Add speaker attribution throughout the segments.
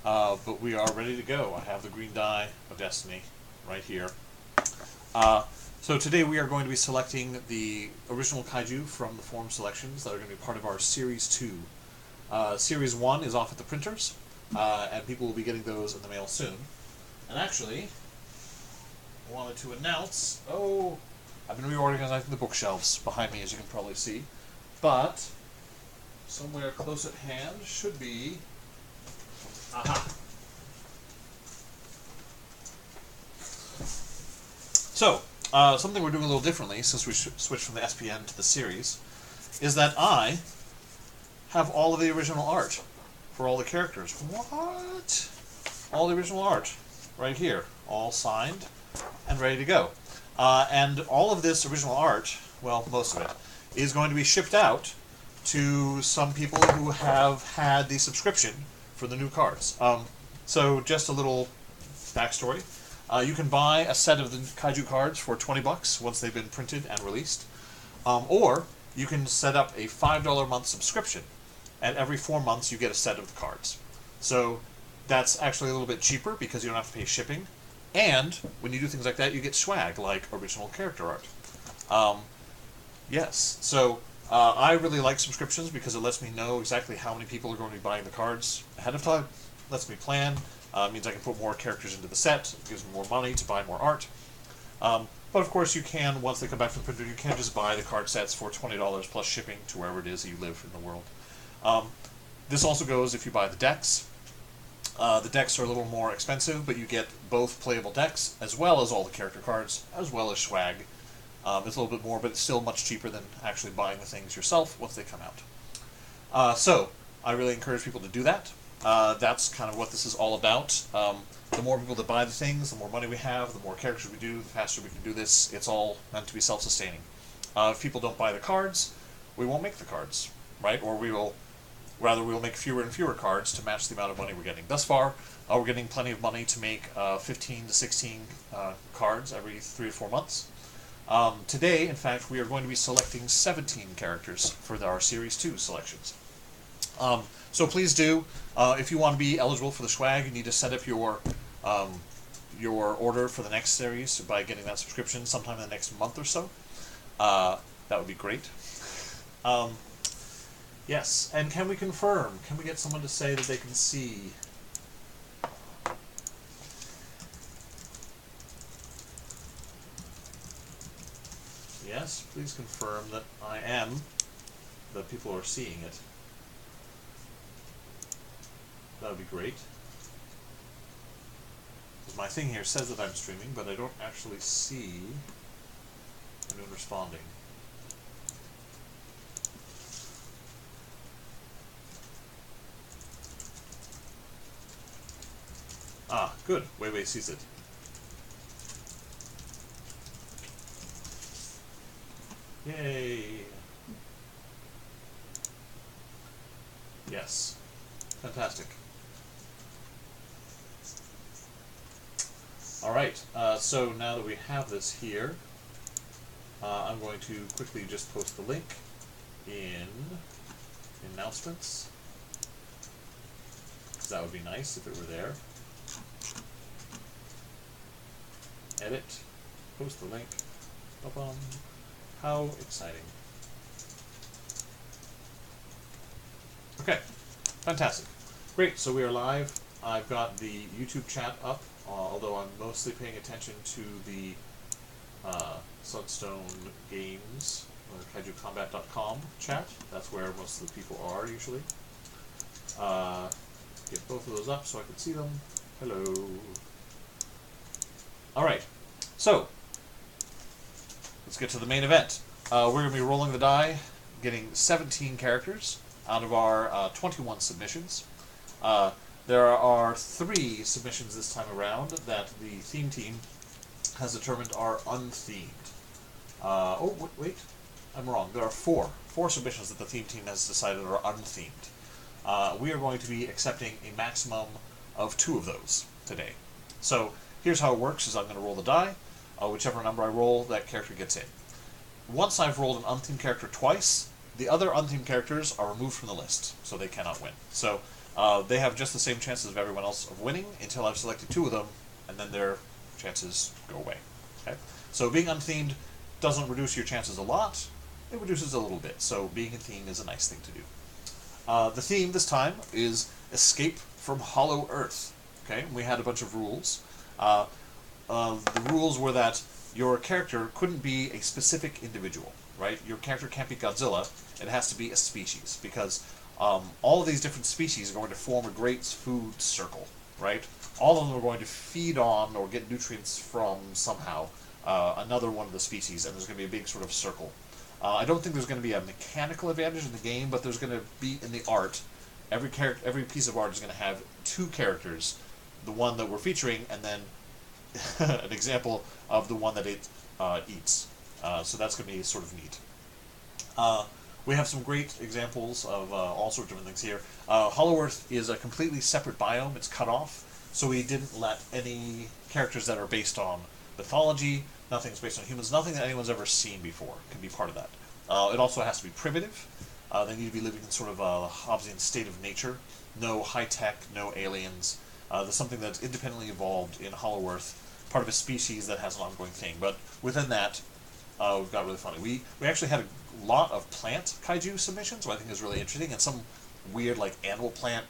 Speaker 1: but we are ready to go. I have the green die of destiny right here. So today we are going to be selecting the original kaiju from the forum selections that are going to be part of our Series 2. Series 1 is off at the printers, and people will be getting those in the mail soon. And actually, I wanted to announce, I've been reorganizing the bookshelves behind me, as you can probably see, but somewhere close at hand should be, aha! So, something we're doing a little differently since we switched from the SPN to the series is that I have all of the original art for all the characters. What? All the original art right here, all signed and ready to go. And all of this original art, well, most of it, is going to be shipped out to some people who have had the subscription for the new cards. So just a little backstory. You can buy a set of the kaiju cards for $20 once they've been printed and released. Or you can set up a $5 a month subscription, and every 4 months you get a set of the cards. So that's actually a little bit cheaper because you don't have to pay shipping. And when you do things like that, you get swag, like original character art. Yes, so I really like subscriptions because it lets me know exactly how many people are going to be buying the cards ahead of time. Lets me plan. Means I can put more characters into the set. It gives me more money to buy more art. But of course you can, once they come back from the printer, you can just buy the card sets for $20 plus shipping to wherever it is that you live in the world. This also goes if you buy the decks. The decks are a little more expensive, but you get both playable decks, as well as all the character cards, as well as swag. It's a little bit more, but it's still much cheaper than actually buying the things yourself once they come out. So, I really encourage people to do that. That's kind of what this is all about. The more people that buy the things, the more money we have, the more characters we do, the faster we can do this. It's all meant to be self-sustaining. If people don't buy the cards, we won't make the cards, right? Or we will make fewer and fewer cards to match the amount of money we're getting. Thus far, we're getting plenty of money to make 15 to 16 cards every 3 to 4 months. Today, in fact, we are going to be selecting 17 characters for our Series 2 selections. So please do, if you want to be eligible for the swag, you need to set up your order for the next series by getting that subscription sometime in the next month or so. That would be great. Yes, and can we confirm? Can we get someone to say that they can see? Yes, please confirm that that people are seeing it. That would be great. My thing here says that I'm streaming, but I don't actually see anyone responding. Ah, good. Wei sees it. Yay! Yes. Fantastic. Alright, so now that we have this here, I'm going to quickly just post the link in announcements, because that would be nice if it were there. Edit, post the link. Ba-bum. How exciting. Okay, fantastic. Great, so we are live. I've got the YouTube chat up, although I'm mostly paying attention to the Sunstone Games, or KaijuCombat.com chat. That's where most of the people are usually. Get both of those up so I can see them. Hello. Alright, so let's get to the main event. We're going to be rolling the die, getting 17 characters out of our 21 submissions. There are 3 submissions this time around that the theme team has determined are unthemed. Wait, I'm wrong. There are 4 submissions that the theme team has decided are unthemed. We are going to be accepting a maximum of 2 of those today. So here's how it works: is I'm going to roll the die. Whichever number I roll, that character gets in. Once I've rolled an unthemed character twice, the other unthemed characters are removed from the list, so they cannot win. So They have just the same chances of everyone else of winning until I've selected 2 of them, and then their chances go away. Okay? So being unthemed doesn't reduce your chances a lot, it reduces a little bit, so being a theme is a nice thing to do. The theme this time is Escape from Hollow Earth. Okay, we had a bunch of rules. The rules were that your character couldn't be a specific individual, right? Your character can't be Godzilla, it has to be a species, because all of these different species are going to form a great food circle, right? All of them are going to feed on or get nutrients from somehow another one of the species, and there's going to be a big sort of circle. I don't think there's going to be a mechanical advantage in the game, but there's going to be in the art. Every piece of art is going to have 2 characters, the one that we're featuring, and then an example of the one that it eats. So that's going to be sort of neat. We have some great examples of all sorts of different things here. Hollow Earth is a completely separate biome. It's cut off, so we didn't let any characters that are based on mythology, nothing's based on humans, nothing that anyone's ever seen before can be part of that. It also has to be primitive. They need to be living in sort of a Hobbesian state of nature. No high-tech, no aliens. There's something that's independently evolved in Hollow Earth, part of a species that has an ongoing thing. But within that, we've got really funny. We actually had a lot of plant kaiju submissions, which I think is really interesting, and some weird like animal plant.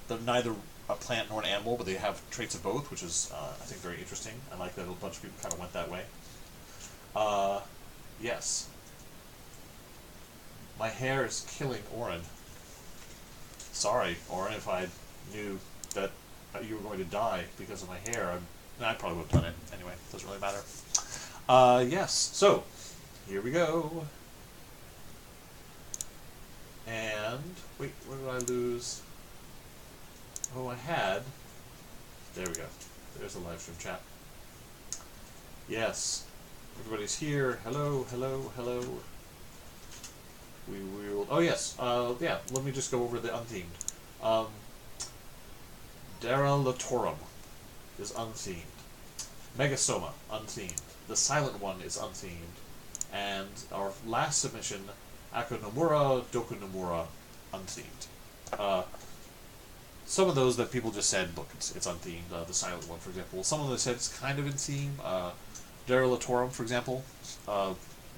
Speaker 1: They're neither a plant nor an animal, but they have traits of both, which is I think very interesting. I like that a bunch of people kind of went that way. Yes. My hair is killing Oren. Sorry, Oren, if I knew that you were going to die because of my hair, I probably would have done it. Anyway, doesn't really matter. Yes, so, here we go. And, wait, where did I lose? Oh, I had. There we go. There's the live stream chat. Yes, everybody's here. Hello, hello, hello. We will. Oh yes. Yeah. Let me just go over the unthemed. Dara Latorum is unthemed. Megasoma unthemed. The Silent One is unthemed, and our last submission, Ako Nomura, Doku Nomura, unthemed. Some of those that people just said, look, it's unthemed. The Silent One, for example. Some of them said it's kind of in theme. Dara Latorum, for example.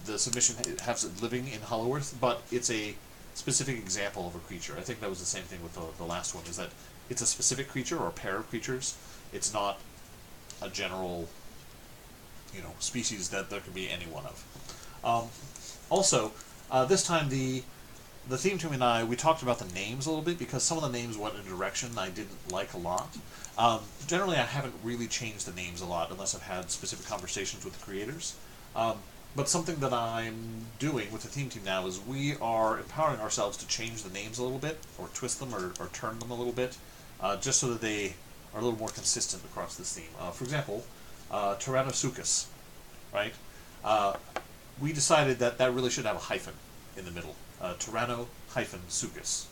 Speaker 1: The submission has it living in Hollow Earth, but it's a specific example of a creature. I think that was the same thing with the last one, is that it's a specific creature or a pair of creatures. It's not a general, species that there could be any one of. Also, this time the theme team and I, we talked about the names a little bit, because some of the names went in a direction I didn't like a lot. Generally, I haven't really changed the names a lot unless I've had specific conversations with the creators. But something that I'm doing with the theme team now is we are empowering ourselves to change the names a little bit, or twist them, or turn them a little bit, just so that they are a little more consistent across this theme. For example, Tyrannosuchus, right? We decided that really should have a hyphen in the middle. Tyranno-Suchus.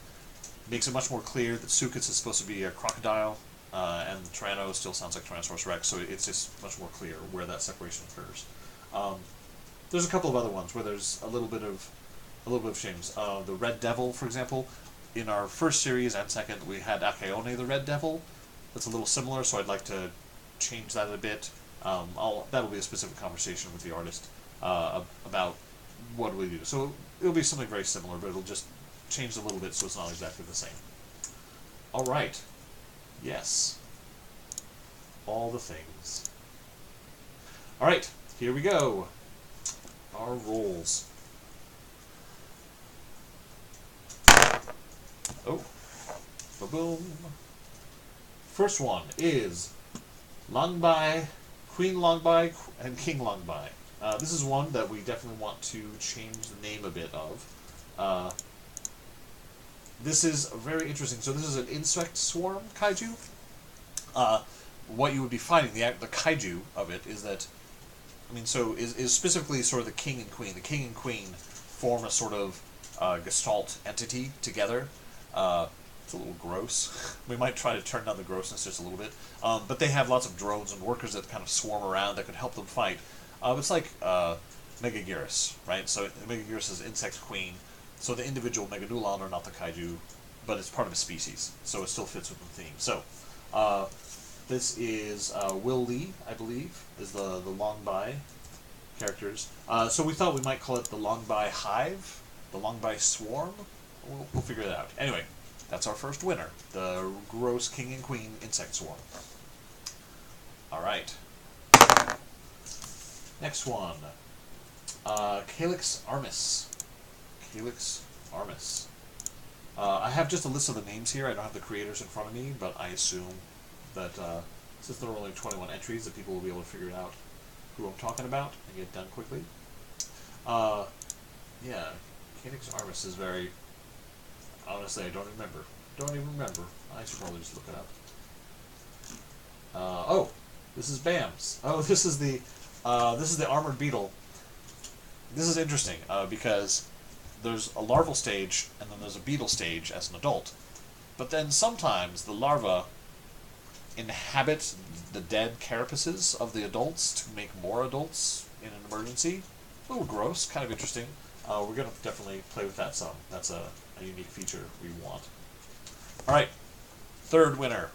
Speaker 1: Makes it much more clear that Suchus is supposed to be a crocodile, and the Tyranno still sounds like Tyrannosaurus Rex, so it's just much more clear where that separation occurs. There's a couple of other ones where there's a little bit of shames. The Red Devil, for example, in our first series and second, we had Akeone the Red Devil. That's a little similar, so I'd like to change that a bit. That'll be a specific conversation with the artist about what do we do. So it'll be something very similar, but it'll just change a little bit so it's not exactly the same. All right. Yes. All the things. All right. Here we go. Our rolls. Oh. Ba-boom. First one is Longbai, Queen Longbai, and King Longbai. This is one that we definitely want to change the name a bit of. This is very interesting. So this is an insect swarm kaiju. What you would be finding, the kaiju of it, is that is specifically sort of the king and queen. The king and queen form a sort of gestalt entity together. It's a little gross. We might try to turn down the grossness just a little bit. But they have lots of drones and workers that kind of swarm around that could help them fight. It's like Megaguirus, right? So Megaguirus is insect queen. So the individual Meganulon are not the kaiju, but it's part of a species, so it still fits with the theme. So, this is Will Lee, I believe, is the Longbai characters. So we thought we might call it the Longbai Hive, the Longbai Swarm. We'll figure it out. Anyway, that's our first winner, the gross king and queen insect swarm. All right. Next one, Calyx armis. Calyx armis. I have just a list of the names here. I don't have the creators in front of me, but I assume that since there are only 21 entries, that people will be able to figure it out who I'm talking about and get it done quickly. Yeah, Calyx armis is very... Honestly, I don't remember. Don't even remember. I should probably just look it up. Oh, this is BAMS. Oh, this is the armored beetle. This is interesting because there's a larval stage and then there's a beetle stage as an adult. But then sometimes the larvae inhabit the dead carapaces of the adults to make more adults in an emergency. A little gross, kind of interesting. We're going to definitely play with that some. That's a unique feature we want. Alright, third winner.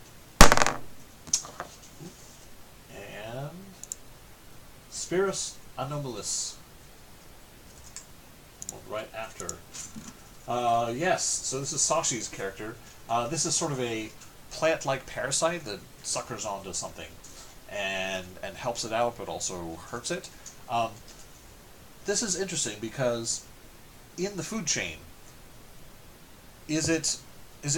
Speaker 1: And Spirus anomalus. Right after. Yes, so this is Sashi's character. This is sort of a plant-like parasite that suckers onto something and helps it out, but also hurts it. This is interesting because in the food chain, is it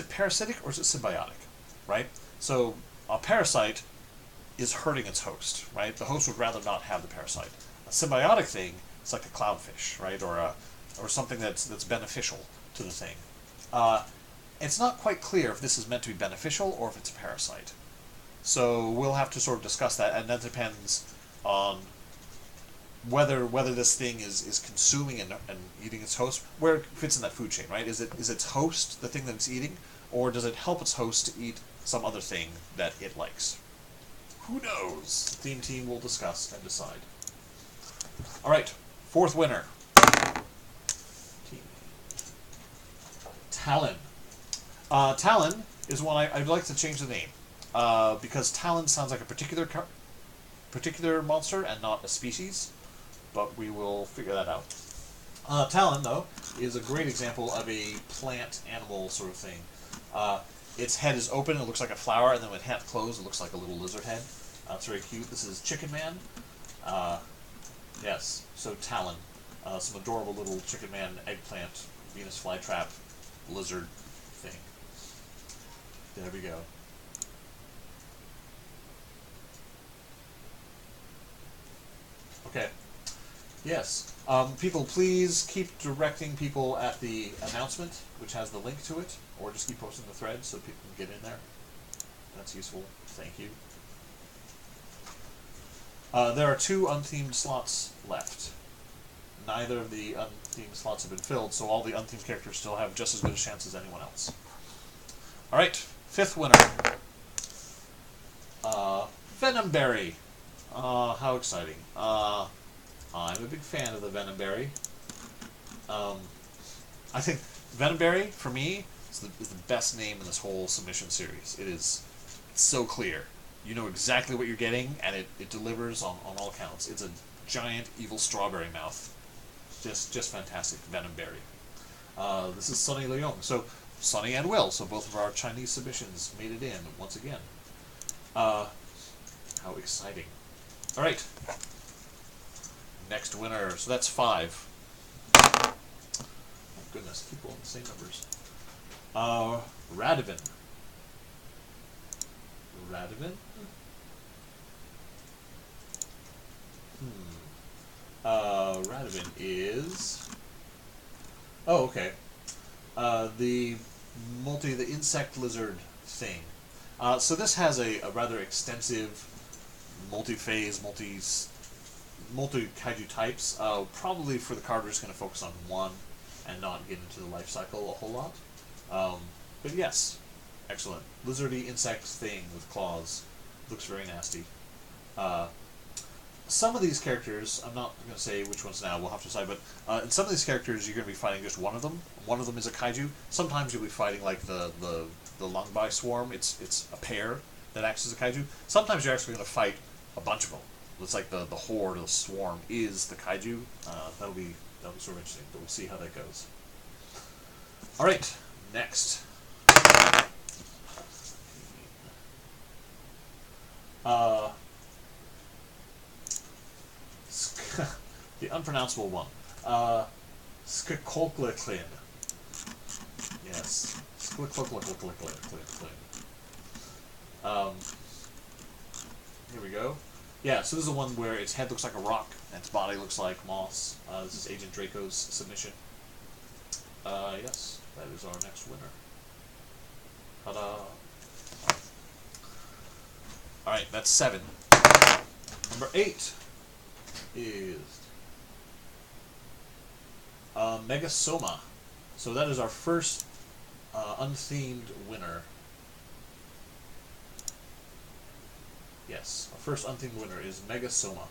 Speaker 1: parasitic or is it symbiotic, right? So a parasite is hurting its host, right? The host would rather not have the parasite. A symbiotic thing is like a clownfish, right, or something that's beneficial to the thing. It's not quite clear if this is meant to be beneficial or if it's a parasite. So we'll have to sort of discuss that, and that depends on whether this thing is consuming and eating its host, where it fits in that food chain, right? Is its host the thing that it's eating, or does it help its host to eat some other thing that it likes? Who knows? The theme team will discuss and decide. All right, fourth winner. Talon. Talon is one I'd like to change the name because Talon sounds like a particular monster and not a species, but we will figure that out. Talon, though, is a great example of a plant-animal sort of thing. Its head is open, it looks like a flower, and then when it closed, it looks like a little lizard head. It's very cute. This is Chicken Man. Yes, so Talon. Some adorable little Chicken Man, eggplant, Venus flytrap, lizard thing. There we go. Okay. Yes. People, please keep directing people at the announcement, which has the link to it, or just keep posting the thread so people can get in there. That's useful. Thank you. There are 2 unthemed slots left. Neither of the unthemed slots have been filled, so all the unthemed characters still have just as good a chance as anyone else. Alright, 5th winner. Venomberry. How exciting. I'm a big fan of the Venomberry. I think Venomberry, for me, is the best name in this whole submission series. It's so clear. You know exactly what you're getting, and it delivers on all counts. It's a giant evil strawberry mouth. Just fantastic. Venomberry. This is Sunny Leung. So Sunny and Will. So both of our Chinese submissions made it in once again. How exciting. Alright. Next winner. So that's 5. Oh goodness, keep rolling the same numbers. Radovan. Radovan? Radovan is... Oh, okay. The insect lizard thing. So this has a rather extensive multi-phase, multi-kaiju types. Probably for the card we're just going to focus on one and not get into the life cycle a whole lot. But yes, excellent. Lizardy insect thing with claws. Looks very nasty. some of these characters, I'm not going to say which ones now, we'll have to decide, but in some of these characters, you're going to be fighting just one of them. One of them is a kaiju. Sometimes you'll be fighting like the Lungbai swarm. It's a pair that acts as a kaiju. Sometimes you're actually going to fight a bunch of them. It's like the horde or the swarm is the kaiju. That'll be sort of interesting, but we'll see how that goes. All right, next. The unpronounceable one. Skkolklklin. Yes. Skkolklklklin. Here we go. Yeah, so this is the one where its head looks like a rock and its body looks like moss. This is Agent Draco's submission. Yes, that is our next winner. Ta-da! Alright, that's 7. Number 8 is Megasoma. So that is our first unthemed winner. Yes, our first unthemed winner is Megasoma.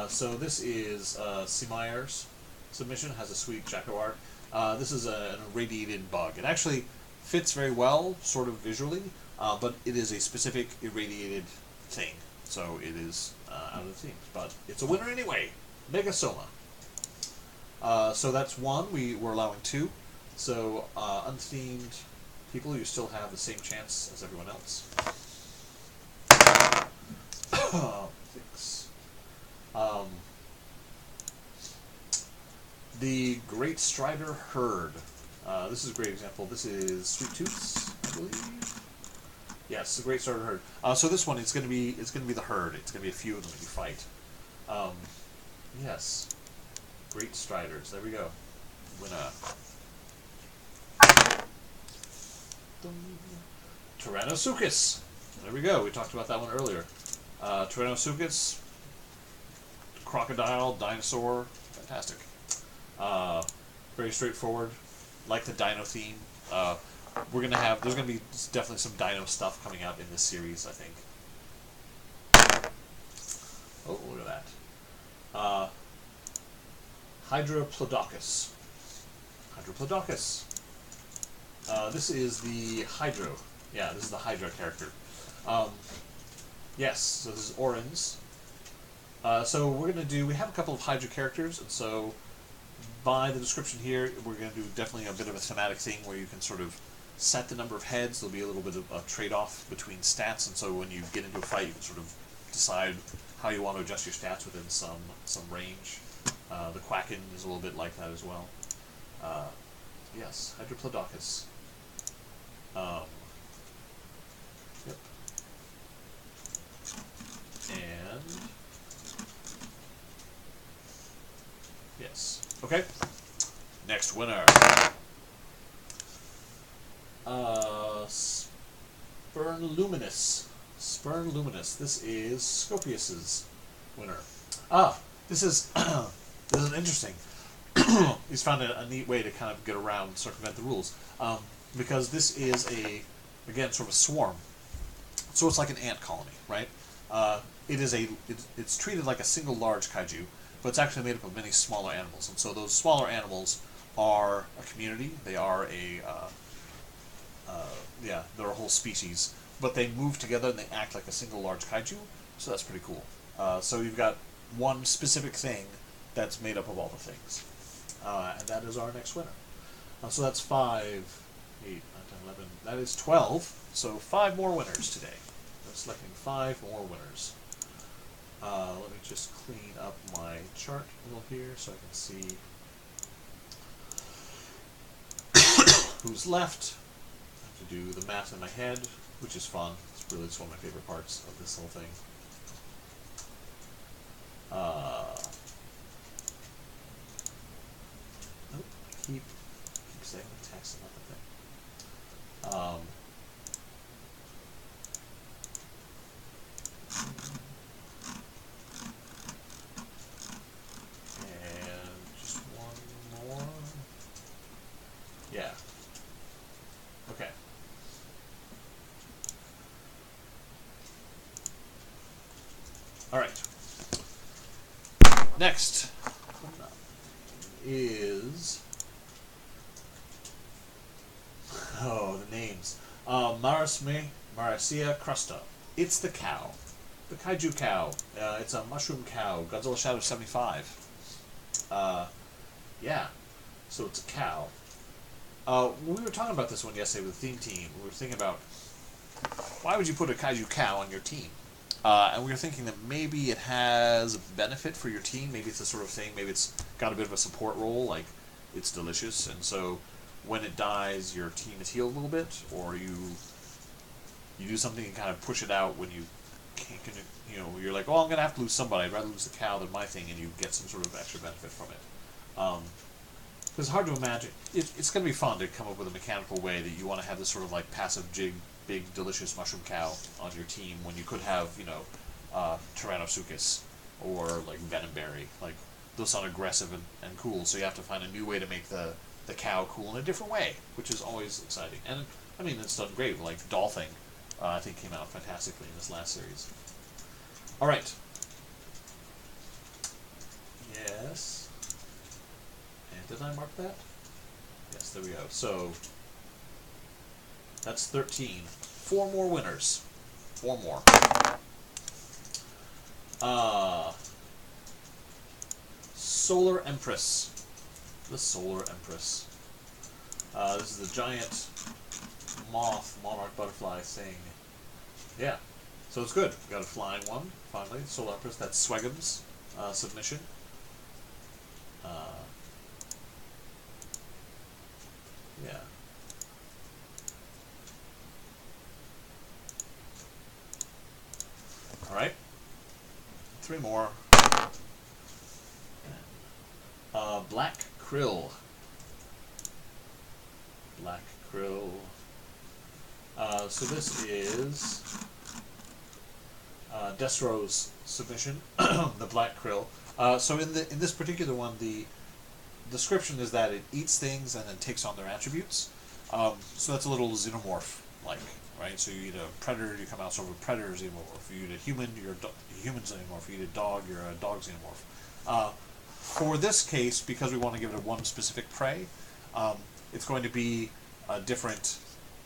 Speaker 1: So this is Simayer's submission, has a sweet Jacko art. This is an irradiated bug. It actually fits very well, sort of visually, but it is a specific irradiated thing. So it is out of the themes. But it's a winner anyway. Megasoma. So that's 1. We're allowing 2. So unthemed people, you still have the same chance as everyone else. 6. The Great Strider Herd. This is a great example. This is Sweet Tooths, I believe. Yes, the Great Strider Herd. So this one, it's going to be the herd. It's going to be a few of them that you fight. Yes, Great Striders. There we go. Winner. Tyrannosuchus. There we go. We talked about that one earlier. Tyrannosuchus, crocodile, dinosaur, fantastic. Very straightforward, like the dino theme. There's gonna be definitely some dino stuff coming out in this series, I think. Oh, look at that. Hydroplodocus. This is the Hydro. Yeah, this is the Hydra character. Yes, so this is Oren's. So we have a couple of Hydra characters, and so by the description here, we're going to do definitely a bit of a thematic thing where you can sort of set the number of heads. There'll be a little bit of a trade-off between stats, and so when you get into a fight, you can sort of decide how you want to adjust your stats within some range. The Quacken is a little bit like that as well. Yes, Hydroplodocus. Yep. And yes. Okay. Next winner. Spurnluminous. This is Scopius's winner. This is this is interesting. He's found a neat way to kind of get around, circumvent the rules, because this is again sort of a swarm. So it's like an ant colony, right? It's treated like a single large kaiju, but it's actually made up of many smaller animals, and so those smaller animals are a community. They are they're a whole species, but they move together and they act like a single large kaiju. So that's pretty cool. So you've got one specific thing that's made up of all the things, and that is our next winner. So that's 5, 8, 9, 10, 11. That is 12. So 5 more winners today. I'm selecting 5 more winners. Let me just clean up my chart a little here so I can see who's left. I have to do the math in my head, which is fun. It's really just one of my favorite parts of this whole thing. Nope, I keep saying the text and not the thing. And just one more. Yeah. Okay. All right. Next is... Oh, the names. Maracia crusta. It's the cow. The kaiju cow. It's a mushroom cow. Godzilla Shadow 75. Yeah. So it's a cow. When we were talking about this one yesterday with the theme team, we were thinking about why would you put a kaiju cow on your team? And we were thinking that maybe it has a benefit for your team. Maybe it's the sort of thing, maybe it's got a bit of a support role, like it's delicious, and so when it dies, your team is healed a little bit, or you do something and kind of push it out when you can't, you know, you're like, oh, I'm going to have to lose somebody. I'd rather lose the cow than my thing, and you get some sort of extra benefit from it. It's hard to imagine. It's going to be fun to come up with a mechanical way that you want to have this sort of like passive jig, big, delicious mushroom cow on your team when you could have, you know, Tyrannosuchus or like Venomberry. Like, those sound aggressive and cool, so you have to find a new way to make the cow cool in a different way, which is always exciting. And, I mean, it's done great. Like, Doll Thing, I think, came out fantastically in this last series. Alright. Yes. And did I mark that? Yes, there we go. So, that's 13. 4 more winners. 4 more. Solar Empress. The Solar Empress. This is the giant moth, monarch butterfly thing. Yeah. So it's good. We got a flying one, finally. Solar Empress. That's Swegum's submission. Yeah. Alright. 3 more. Black Krill. Black Krill. So this is Destro's submission, the Black Krill. So in this particular one, the description is that it eats things and then takes on their attributes. So that's a little xenomorph-like, right? So you eat a predator, you come out sort of a predator xenomorph. You eat a human, you're a human xenomorph. You eat a dog, you're a dog xenomorph. For this case, because we want to give it one specific prey, it's going to be a different.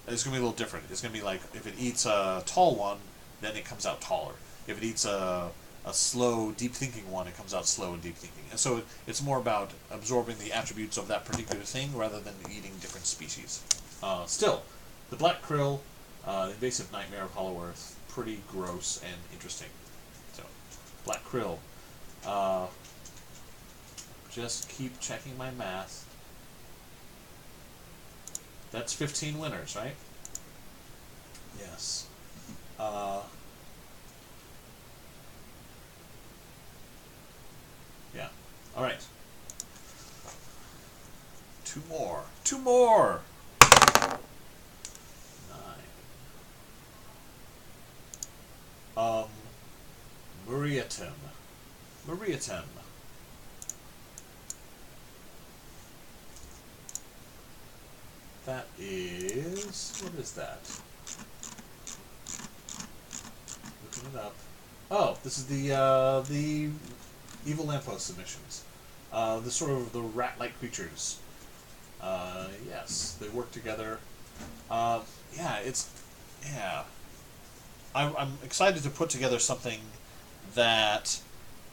Speaker 1: It's going to be a little different. It's going to be like if it eats a tall one, then it comes out taller. If it eats a slow, deep-thinking one, it comes out slow and deep-thinking. And so it's more about absorbing the attributes of that particular thing rather than eating different species. Still, the Black Krill, invasive nightmare of Hollow Earth, pretty gross and interesting. So, Black Krill. Just keep checking my math. That's 15 winners, right? Yes. Yeah. All right. 2 more. 2 more. 9. Muriatim. Muriatim. That is... What is that? Looking it up. Oh, this is the Evil Lamppost submissions. The sort of the rat-like creatures. Yes, they work together. Yeah, it's... Yeah. I'm excited to put together something that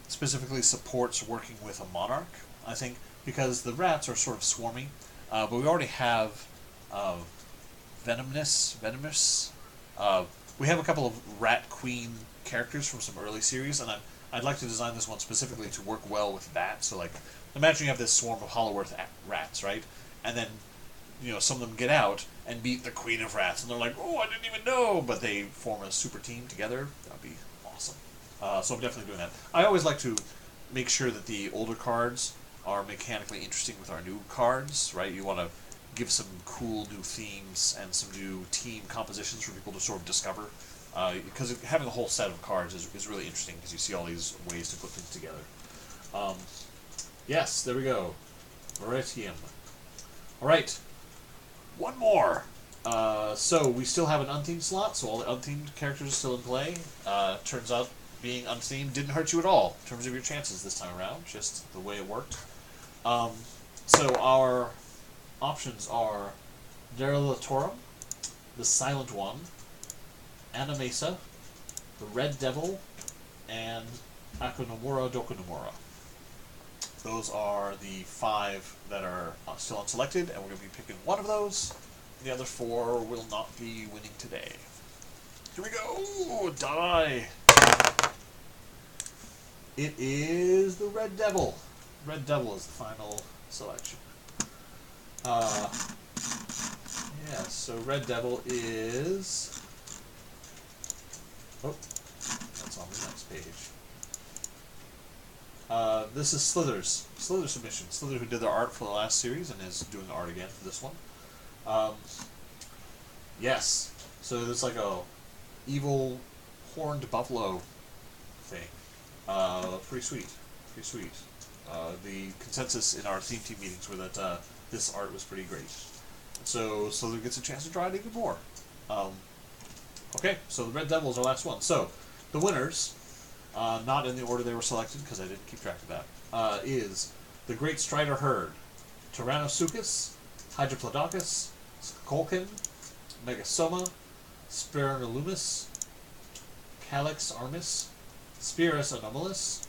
Speaker 1: specifically supports working with a monarch, I think, because the rats are sort of swarmy, but we already have Venomous. We have a couple of Rat Queen characters from some early series, and I'd like to design this one specifically to work well with that. So, like, imagine you have this swarm of Hollow Earth rats, right? And then, you know, some of them get out and meet the Queen of Rats, and they're like, oh, I didn't even know! But they form a super team together. That'd be awesome. So I'm definitely doing that. I always like to make sure that the older cards are mechanically interesting with our new cards, right? You want to give some cool new themes and some new team compositions for people to sort of discover. Because having a whole set of cards is really interesting because you see all these ways to put things together. Yes, there we go. Moretium. Alright. 1 more. So we still have an unthemed slot, so all the unthemed characters are still in play. Turns out being unthemed didn't hurt you at all in terms of your chances this time around, just the way it worked. So our options are 9l24l, the Silent One, Animesa, the Red Devil, and Akunomura Dokunomura. Those are the 5 that are still unselected, and we're going to be picking one of those. The other 4 will not be winning today. Here we go! Die! It is the Red Devil. Red Devil is the final selection. Yeah, so Red Devil is... Oh, that's on the next page. This is Slither's submission. Slither, who did their art for the last series and is doing the art again for this one. Yes, so there's like a evil horned buffalo thing. Pretty sweet. Pretty sweet. The consensus in our theme team meetings were that this art was pretty great. So Slither gets a chance to draw it even more. Okay, so the Red Devil is our last one. So, the winners, not in the order they were selected, because I didn't keep track of that, is the Great Strider Herd, Tyrannosuchus, Hydroplodocus, Skolkin, Megasoma, Spirinalumis, Calyx Armis, Spirus Anomalus,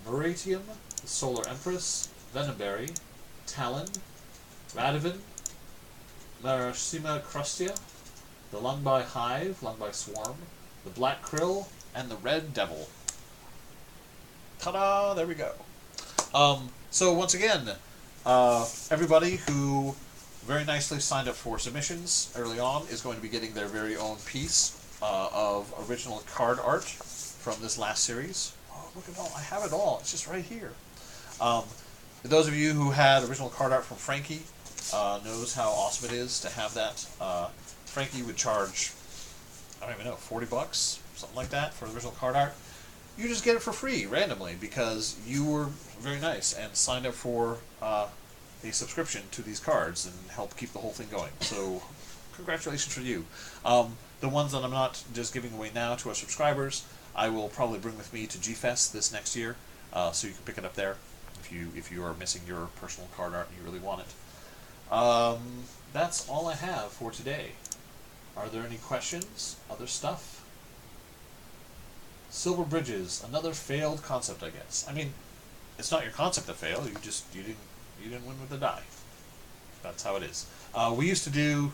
Speaker 1: Meratium, the Solar Empress, Venomberry, Talon, Radivan, Marashima Crustia, the Lungby Hive, Lungby Swarm, the Black Krill, and the Red Devil. Ta-da! There we go. So once again, everybody who very nicely signed up for submissions early on is going to be getting their very own piece of original card art from this last series. Oh, look at all! I have it all. It's just right here. Those of you who had original card art from Frankie knows how awesome it is to have that. Frankie would charge, I don't even know, $40, something like that, for the original card art. You just get it for free, randomly, because you were very nice and signed up for a subscription to these cards and helped keep the whole thing going. So, congratulations for you. The ones that I'm not just giving away now to our subscribers, I will probably bring with me to G-Fest this next year, so you can pick it up there if you are missing your personal card art and you really want it. That's all I have for today. Are there any questions? Other stuff? Silver Bridges, another failed concept, I guess. I mean, it's not your concept that failed. You didn't win with the die. That's how it is. We used to do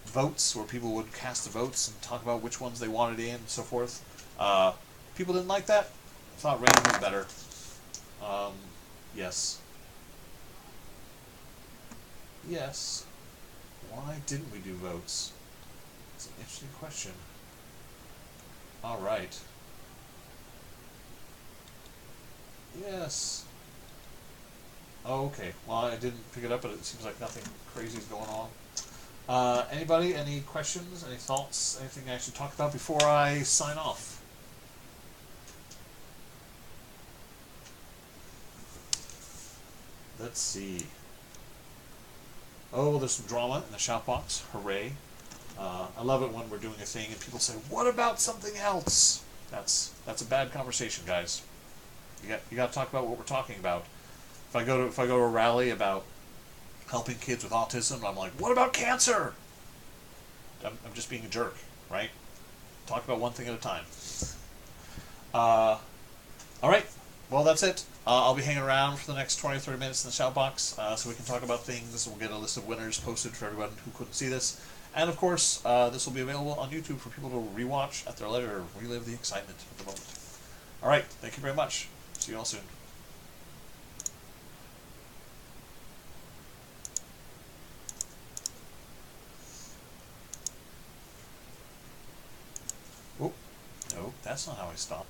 Speaker 1: votes where people would cast the votes and talk about which ones they wanted in and so forth. People didn't like that. Thought random was better. Yes. Yes. Why didn't we do votes? It's an interesting question. Alright. Yes. Oh, okay. Well, I didn't pick it up, but it seems like nothing crazy is going on. Anybody? Any questions? Any thoughts? Anything I should talk about before I sign off? Let's see. Oh, there's some drama in the shout box. Hooray. I love it when we're doing a thing and people say, "What about something else?" That's a bad conversation, guys. You got to talk about what we're talking about. If I go to a rally about helping kids with autism, I'm like, "What about cancer?" I'm just being a jerk, right? Talk about one thing at a time. All right. Well, that's it. I'll be hanging around for the next 20 or 30 minutes in the shout box so we can talk about things. We'll get a list of winners posted for everyone who couldn't see this. And, of course, this will be available on YouTube for people to rewatch at their leisure or relive the excitement at the moment. All right. Thank you very much. See you all soon. Oh, no, that's not how I stop.